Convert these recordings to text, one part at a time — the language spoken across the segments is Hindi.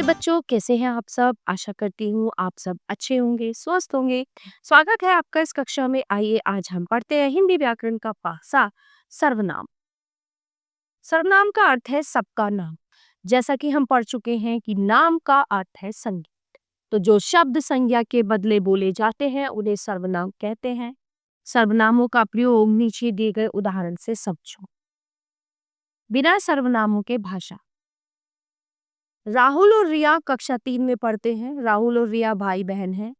बच्चों, कैसे हैं आप सब? आशा करती हूँ आप सब अच्छे होंगे, स्वस्थ होंगे। स्वागत है आपका इस कक्षा में। आइए आज हम पढ़ते हैं हिंदी व्याकरण का पासा सर्वनाम। सर्वनाम का अर्थ है सबका नाम। जैसा कि हम पढ़ चुके हैं कि नाम का अर्थ है संज्ञा। तो जो शब्द संज्ञा के बदले बोले जाते हैं उन्हें सर्वनाम कहते हैं। सर्वनामों का प्रयोग नीचे दिए गए उदाहरण से समझो। बिना सर्वनामों के भाषा। राहुल और रिया कक्षा 3 में पढ़ते हैं। राहुल और रिया भाई बहन हैं।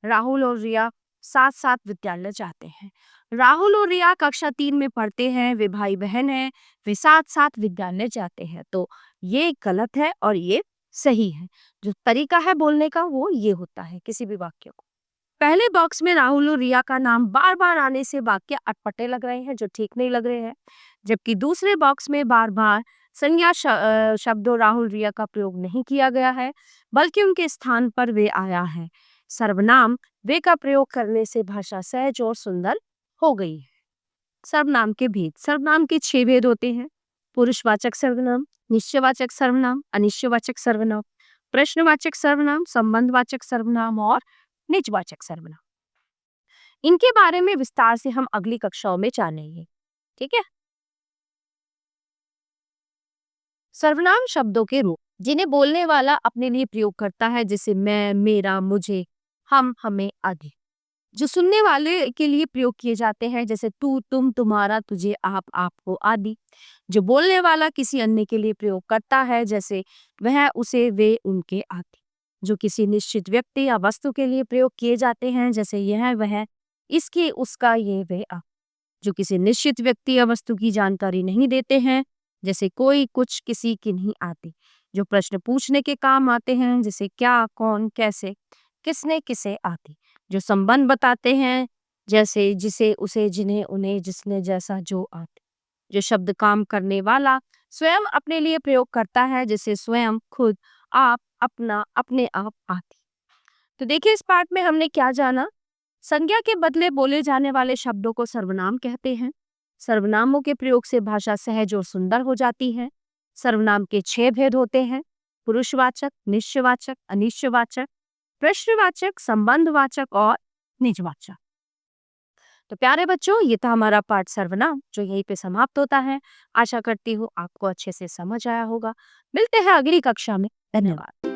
राहुल और रिया साथ साथ विद्यालय जाते हैं। राहुल और रिया कक्षा 3 में पढ़ते हैं, वे भाई बहन हैं, वे साथ साथ विद्यालय जाते हैं। तो ये गलत है और ये सही है। जो तरीका है बोलने का वो ये होता है किसी भी वाक्य को। पहले बॉक्स में राहुल और रिया का नाम बार बार आने से वाक्य अटपटे लग रहे हैं, जो ठीक नहीं लग रहे हैं। जबकि दूसरे बॉक्स में बार बार संज्ञा शब्दों राहुल रिया का प्रयोग नहीं किया गया है, बल्कि उनके स्थान पर वे आया है। सर्वनाम वे का प्रयोग करने से भाषा सहज और सुंदर हो गई है। सर्वनाम के भेद। सर्वनाम के 6 भेद होते हैं। पुरुषवाचक सर्वनाम, निश्चयवाचक सर्वनाम, अनिश्चयवाचक सर्वनाम, प्रश्नवाचक सर्वनाम, संबंधवाचक सर्वनाम और निजवाचक सर्वनाम। इनके बारे में विस्तार से हम अगली कक्षाओं में जानेंगे। ठीक है। सर्वनाम शब्दों के रूप जिन्हें बोलने वाला अपने लिए प्रयोग करता है, जैसे मैं, मेरा, मुझे, हम, हमें आदि। जो सुनने वाले के लिए प्रयोग किए जाते हैं, जैसे तू, तुम, तुम्हारा, तुझे, आप, आपको आदि। जो बोलने वाला किसी अन्य के लिए प्रयोग करता है, जैसे वह, उसे, वे, उनके आदि। जो किसी निश्चित व्यक्ति या वस्तु के लिए प्रयोग किए जाते हैं, जैसे यह, वह, इसके, उसका, ये, वे, आप। जो किसी निश्चित व्यक्ति या वस्तु की जानकारी नहीं देते हैं, जैसे कोई, कुछ, किसी, किन्हीं आदि। जो प्रश्न पूछने के काम आते हैं, जैसे क्या, कौन, कैसे, किसने, किसे आदि। जो संबंध बताते हैं, जैसे जिसे, उसे, जिन्हें, उन्हें, जिसने, जैसा, जो आदि। जो शब्द काम करने वाला स्वयं अपने लिए प्रयोग करता है, जैसे स्वयं, खुद, आप, अपना, अपने आप आदि। तो देखिए इस पाठ में हमने क्या जाना। संज्ञा के बदले बोले जाने वाले शब्दों को सर्वनाम कहते हैं। सर्वनामों के प्रयोग से भाषा सहज और सुंदर हो जाती है। सर्वनाम के 6 भेद होते हैं। पुरुषवाचक, निश्चयवाचक, अनिश्चयवाचक, प्रश्नवाचक, संबंधवाचक और निजवाचक। तो प्यारे बच्चों, ये था हमारा पाठ सर्वनाम, जो यहीं पे समाप्त होता है। आशा करती हूँ आपको अच्छे से समझ आया होगा। मिलते हैं अगली कक्षा में। धन्यवाद।